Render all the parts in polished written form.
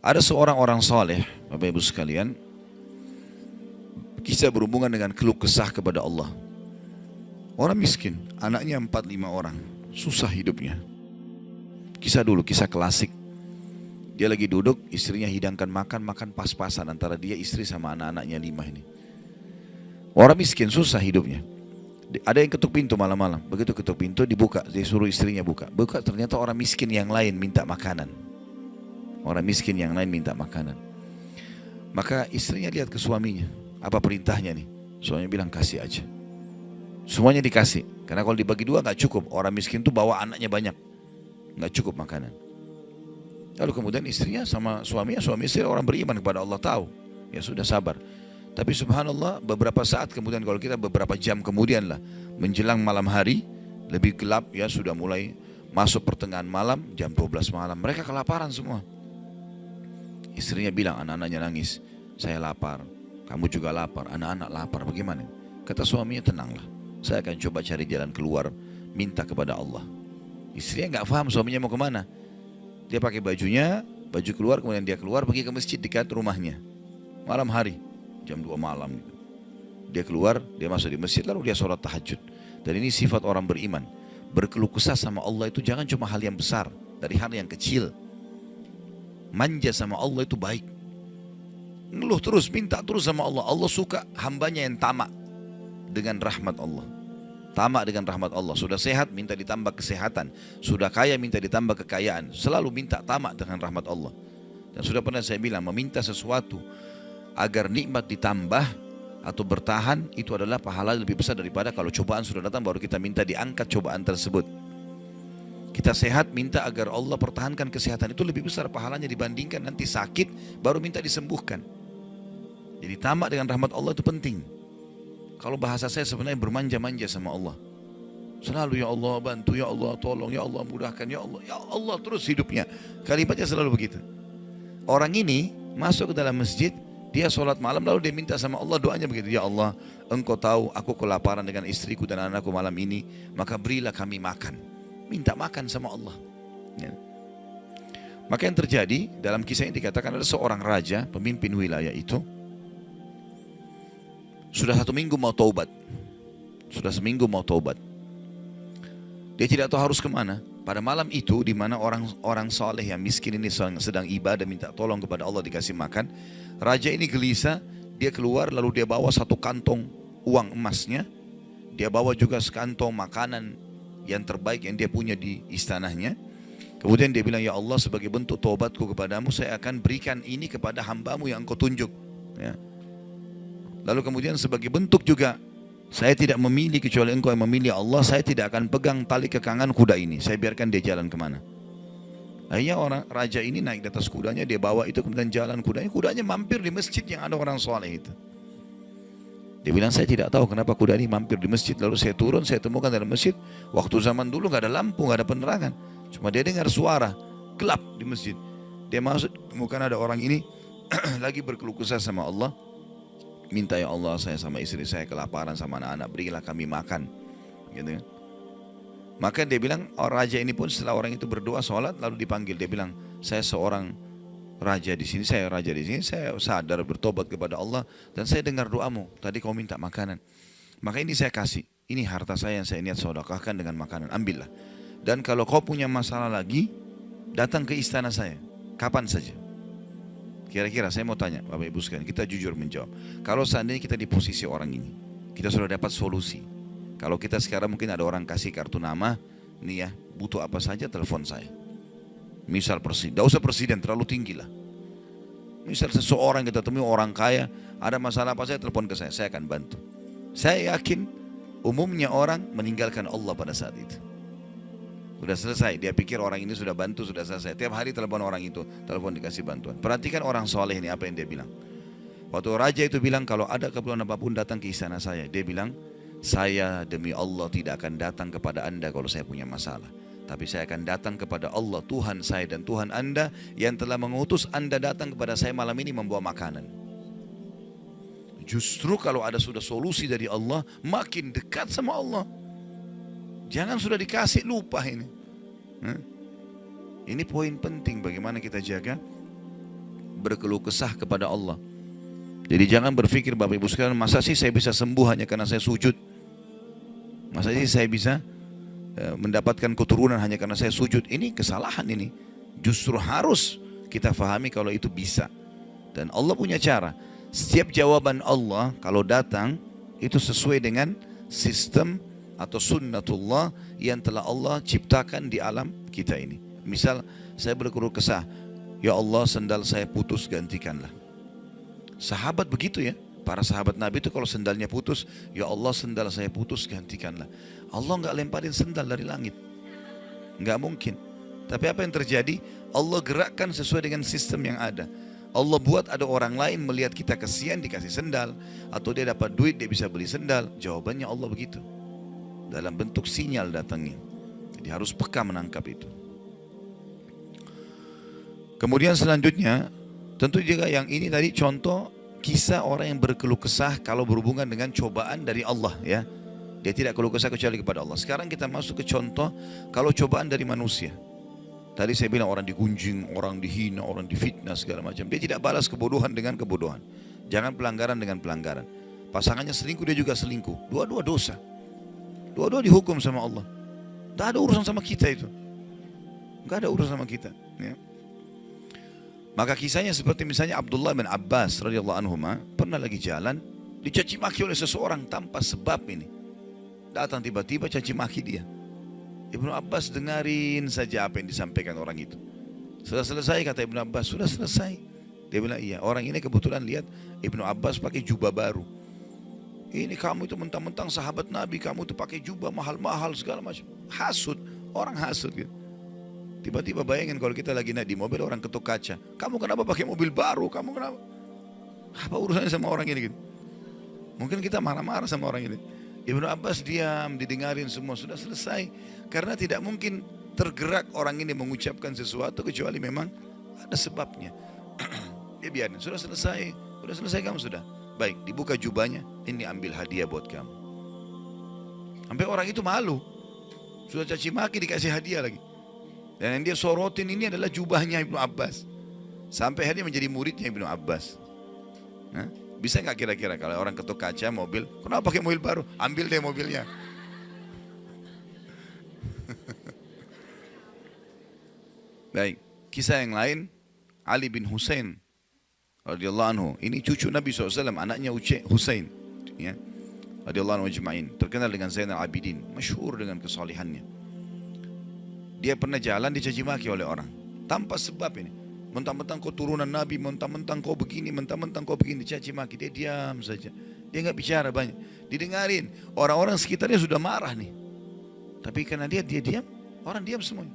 Ada seorang orang soleh, Bapak Ibu sekalian, kisah berhubungan dengan keluh kesah kepada Allah. Orang miskin, anaknya 4-5 orang, susah hidupnya. Kisah dulu, kisah klasik. Dia lagi duduk, istrinya hidangkan makan, makan pas-pasan antara dia, istri sama anak-anaknya 5 ini. Orang miskin, susah hidupnya. Ada yang ketuk pintu malam-malam, begitu ketuk pintu dibuka, dia suruh istrinya buka. Buka, ternyata orang miskin yang lain minta makanan. Orang miskin yang lain minta makanan. Maka istrinya lihat ke suaminya, apa perintahnya nih? Suaminya bilang kasih aja. Semuanya dikasih, karena kalau dibagi dua nggak cukup. Orang miskin tuh bawa anaknya banyak, nggak cukup makanan. Lalu kemudian istrinya sama suaminya, suami istri orang beriman kepada Allah, tahu. Ya sudah, sabar. Tapi subhanallah, beberapa saat kemudian, kalau kita beberapa jam kemudian lah, menjelang malam hari, lebih gelap ya, sudah mulai masuk pertengahan malam, jam 12 malam, mereka kelaparan semua. Istrinya bilang, anak-anaknya nangis, saya lapar, kamu juga lapar, anak-anak lapar, bagaimana? Kata suaminya, tenanglah, saya akan coba cari jalan keluar, minta kepada Allah. Istrinya nggak paham suaminya mau kemana. Dia pakai bajunya, baju keluar, kemudian dia keluar pergi ke masjid dekat rumahnya. Malam hari, jam 2 malam gitu. Dia keluar, dia masuk di masjid, lalu dia sholat tahajud. Dan ini sifat orang beriman. Berkeluh kesah sama Allah itu jangan cuma hal yang besar, dari hal yang kecil. Manja sama Allah itu baik. Ngeluh terus, minta terus sama Allah. Allah suka hambanya yang tamak dengan rahmat Allah. Tamak dengan rahmat Allah. Sudah sehat, minta ditambah kesehatan. Sudah kaya, minta ditambah kekayaan. Selalu minta tamak dengan rahmat Allah. Dan sudah pernah saya bilang, meminta sesuatu agar nikmat ditambah atau bertahan, itu adalah pahala lebih besar daripada kalau cobaan sudah datang baru kita minta diangkat cobaan tersebut. Kita sehat, minta agar Allah pertahankan kesehatan, itu lebih besar pahalanya dibandingkan nanti sakit baru minta disembuhkan. Jadi tamak dengan rahmat Allah itu penting. Kalau bahasa saya sebenarnya bermanja-manja sama Allah. Selalu ya Allah bantu, ya Allah tolong, ya Allah mudahkan, ya Allah terus hidupnya. Kalimatnya selalu begitu. Orang ini masuk ke dalam masjid, dia sholat malam lalu dia minta sama Allah, doanya begitu. Ya Allah, engkau tahu aku kelaparan dengan istriku dan anakku malam ini, maka berilah kami makan. Minta makan sama Allah. Ya. Maka yang terjadi dalam kisah ini dikatakan ada seorang raja, pemimpin wilayah itu, sudah 1 minggu mau taubat. Sudah seminggu mau taubat. Dia tidak tahu harus kemana. Pada malam itu, di mana orang soleh yang miskin ini sedang ibadah, minta tolong kepada Allah dikasih makan. Raja ini gelisah, dia keluar lalu dia bawa 1 kantong uang emasnya. Dia bawa juga sekantong makanan yang terbaik yang dia punya di istananya. Kemudian dia bilang, ya Allah, sebagai bentuk taubatku kepadamu, saya akan berikan ini kepada hambamu yang engkau tunjuk. Ya. Lalu kemudian sebagai bentuk juga, saya tidak memilih kecuali engkau yang memilih Allah, saya tidak akan pegang tali kekangan kuda ini, saya biarkan dia jalan kemana. Akhirnya orang raja ini naik di atas kudanya, dia bawa itu kemudian jalan kudanya, kudanya mampir di masjid yang ada orang soleh itu. Dia bilang, saya tidak tahu kenapa kuda ini mampir di masjid, lalu saya turun, saya temukan dalam masjid, waktu zaman dulu gak ada lampu, gak ada penerangan, cuma dia dengar suara, gelap di masjid. Dia masuk, temukan ada orang ini lagi berkeluh kesah sama Allah. Minta, ya Allah, saya sama istri saya kelaparan sama anak-anak, berilah kami makan, gitu kan. Maka dia bilang, raja ini pun setelah orang itu berdoa, sholat, lalu dipanggil. Dia bilang, saya seorang raja di sini, saya raja di sini, saya sadar bertobat kepada Allah dan saya dengar doamu. Tadi kau minta makanan, maka ini saya kasih. Ini harta saya yang saya niat sedekahkan dengan makanan. Ambillah. Dan kalau kau punya masalah lagi, datang ke istana saya, kapan saja. Kira-kira saya mau tanya Bapak Ibu sekalian, kita jujur menjawab. Kalau seandainya kita di posisi orang ini, kita sudah dapat solusi. Kalau kita sekarang mungkin ada orang kasih kartu nama, nih ya, butuh apa saja telepon saya. Misal presiden, tidak usah presiden, terlalu tinggi lah. Misal seseorang kita temui orang kaya, ada masalah apa saya telepon ke saya akan bantu. Saya yakin umumnya orang meninggalkan Allah pada saat itu. Sudah selesai, dia pikir orang ini sudah bantu, sudah selesai. Tiap hari telepon orang itu, telepon dikasih bantuan. Perhatikan orang soleh ini apa yang dia bilang. Waktu raja itu bilang, kalau ada keperluan apapun datang ke istana saya. Dia bilang, saya demi Allah tidak akan datang kepada anda kalau saya punya masalah. Tapi saya akan datang kepada Allah, Tuhan saya dan Tuhan anda, yang telah mengutus anda datang kepada saya malam ini membawa makanan. Justru kalau ada sudah solusi dari Allah, makin dekat sama Allah. Jangan sudah dikasih lupa ini. Ini poin penting bagaimana kita jaga berkeluh kesah kepada Allah. Jadi jangan berpikir Bapak Ibu sekalian, masa sih saya bisa sembuh hanya karena saya sujud? Masa sih saya bisa mendapatkan keturunan hanya karena saya sujud? Ini kesalahan ini. Justru harus kita fahami kalau itu bisa. Dan Allah punya cara. Setiap jawaban Allah kalau datang itu sesuai dengan sistem atau sunnatullah yang telah Allah ciptakan di alam kita ini. Misal saya berkeluh kesah, ya Allah sendal saya putus, gantikanlah. Sahabat begitu ya, para sahabat Nabi itu kalau sendalnya putus, ya Allah sendal saya putus, gantikanlah. Allah nggak lemparin sendal dari langit, nggak mungkin. Tapi apa yang terjadi? Allah gerakkan sesuai dengan sistem yang ada. Allah buat ada orang lain melihat kita kasihan dikasih sendal, atau dia dapat duit dia bisa beli sendal. Jawabannya Allah begitu, dalam bentuk sinyal datangnya. Jadi harus peka menangkap itu. Kemudian selanjutnya, tentu juga yang ini tadi contoh kisah orang yang berkeluh kesah kalau berhubungan dengan cobaan dari Allah ya. Dia tidak keluh kesah kecuali kepada Allah. Sekarang kita masuk ke contoh kalau cobaan dari manusia. Tadi saya bilang orang digunjing, orang dihina, orang difitnah segala macam. Dia tidak balas kebodohan dengan kebodohan. Jangan pelanggaran dengan pelanggaran. Pasangannya selingkuh, dia juga selingkuh. Dua-dua dosa. Dua-dua dihukum sama Allah. Tidak ada urusan sama kita itu. Tidak ada urusan sama kita ya. Maka kisahnya seperti misalnya Abdullah bin Abbas radhiyallahu anhu pernah lagi jalan dicaci maki oleh seseorang tanpa sebab ini. Datang tiba-tiba caci maki dia. Ibnu Abbas dengarin saja apa yang disampaikan orang itu. Sudah selesai kata Ibnu Abbas, sudah selesai. Dia bilang iya, orang ini kebetulan lihat Ibnu Abbas pakai jubah baru. Ini kamu itu mentang-mentang sahabat Nabi, kamu itu pakai jubah mahal-mahal segala macam. Hasud, orang hasud gitu. Tiba-tiba bayangin kalau kita lagi naik di mobil orang ketuk kaca. Kamu kenapa pakai mobil baru? Kamu kenapa? Apa urusannya sama orang ini gitu? Mungkin kita marah-marah sama orang ini. Ibnu Abbas diam, didengarin semua, sudah selesai. Karena tidak mungkin tergerak orang ini mengucapkan sesuatu kecuali memang ada sebabnya. Dia biarin, sudah selesai kamu sudah. Baik, dibuka jubahnya, ini ambil hadiah buat kamu. Sampai orang itu malu. Sudah caci maki dikasih hadiah lagi. Dan yang dia sorotin ini adalah jubahnya Ibnu Abbas. Sampai akhirnya menjadi muridnya Ibnu Abbas. Nah, bisa nggak kira-kira kalau orang ketuk kaca mobil, kenapa pakai mobil baru? Ambil deh mobilnya. Baik, kisah yang lain, Ali bin Husain radhiyallahu anhu. Ini cucu Nabi SAW, anaknya Husain. Ya, radhiyallahu anhu ajma'in. Terkenal dengan Zainal Abidin, masyhur dengan kesalihannya. Dia pernah jalan dicaci maki oleh orang tanpa sebab ini. Mentang-mentang kau turunan Nabi, mentang-mentang kau begini, mentang-mentang kau begini, dicaci maki. Dia diam saja. Dia nggak bicara banyak. Didengarin. Orang-orang sekitarnya sudah marah nih. Tapi karena dia diam, orang diam semuanya.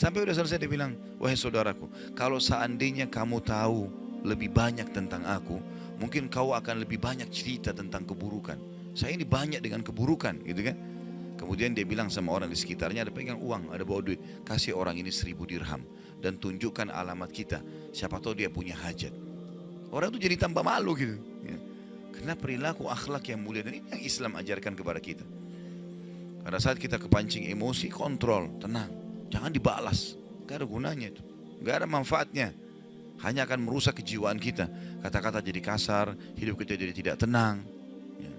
Sampai udah selesai dia bilang, wahai saudaraku, kalau seandainya kamu tahu lebih banyak tentang aku, mungkin kau akan lebih banyak cerita tentang keburukan. Saya ini banyak dengan keburukan, gitu kan? Kemudian dia bilang sama orang di sekitarnya, ada pegang uang, ada bawa duit, kasih orang ini 1000 dirham dan tunjukkan alamat kita. Siapa tahu dia punya hajat. Orang itu jadi tambah malu gitu. Ya. Karena perilaku akhlak yang mulia dan ini yang Islam ajarkan kepada kita. Pada saat kita kepancing emosi, kontrol, tenang, jangan dibalas. Gak ada gunanya itu, gak ada manfaatnya. Hanya akan merusak kejiwaan kita. Kata-kata jadi kasar, hidup kita jadi tidak tenang. Ya.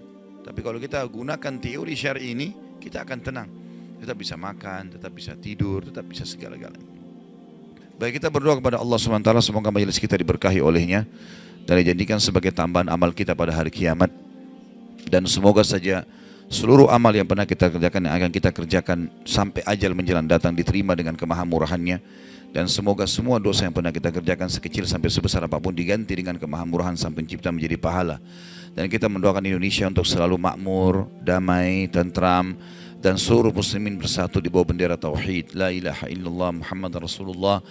Tapi kalau kita gunakan teori syar'i ini, kita akan tenang, tetap bisa makan, tetap bisa tidur, tetap bisa segala-galanya. Baik, kita berdoa kepada Allah SWT, semoga majelis kita diberkahi olehnya dan dijadikan sebagai tambahan amal kita pada hari kiamat. Dan semoga saja seluruh amal yang pernah kita kerjakan, yang akan kita kerjakan sampai ajal menjelang datang diterima dengan kemahamurahannya. Dan semoga semua dosa yang pernah kita kerjakan sekecil sampai sebesar apapun diganti dengan kemahamurahan Sang Pencipta menjadi pahala. Dan kita mendoakan Indonesia untuk selalu makmur, damai, tentram, dan seluruh muslimin bersatu di bawah bendera tauhid la ilaha illallah Muhammad Rasulullah,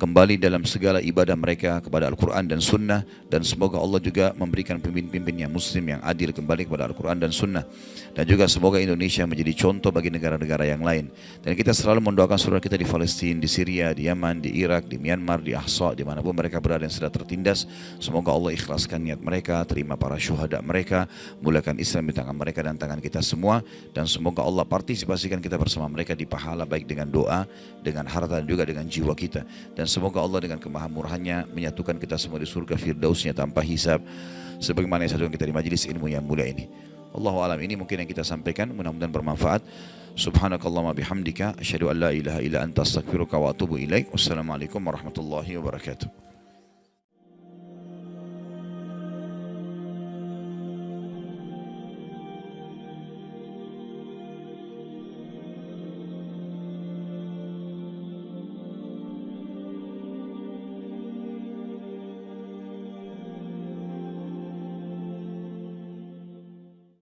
kembali dalam segala ibadah mereka kepada Al-Quran dan Sunnah. Dan semoga Allah juga memberikan pemimpin-pemimpin yang muslim yang adil kembali kepada Al-Quran dan Sunnah. Dan juga semoga Indonesia menjadi contoh bagi negara-negara yang lain. Dan kita selalu mendoakan saudara kita di Palestina, di Syria, di Yaman, di Irak, di Myanmar, di Ahsa, dimanapun mereka berada yang sedang tertindas. Semoga Allah ikhlaskan niat mereka, terima para syuhada mereka, mulakan Islam di tangan mereka dan tangan kita semua. Dan semoga Allah partisipasikan kita bersama mereka di pahala, baik dengan doa, dengan harta, dan juga dengan jiwa kita. Dan semoga Allah dengan kemahamurahannya menyatukan kita semua di surga firdausnya tanpa hisab, sebagaimana yang satukan kita di majelis ilmu yang mulia ini. Allahu alam, ini mungkin yang kita sampaikan, mudah-mudahan bermanfaat. Subhanakallahumma bihamdika asyhadu an la ilaha illa anta astaghfiruka wa atubu ilaik. Wassalamualaikum warahmatullahi wabarakatuh.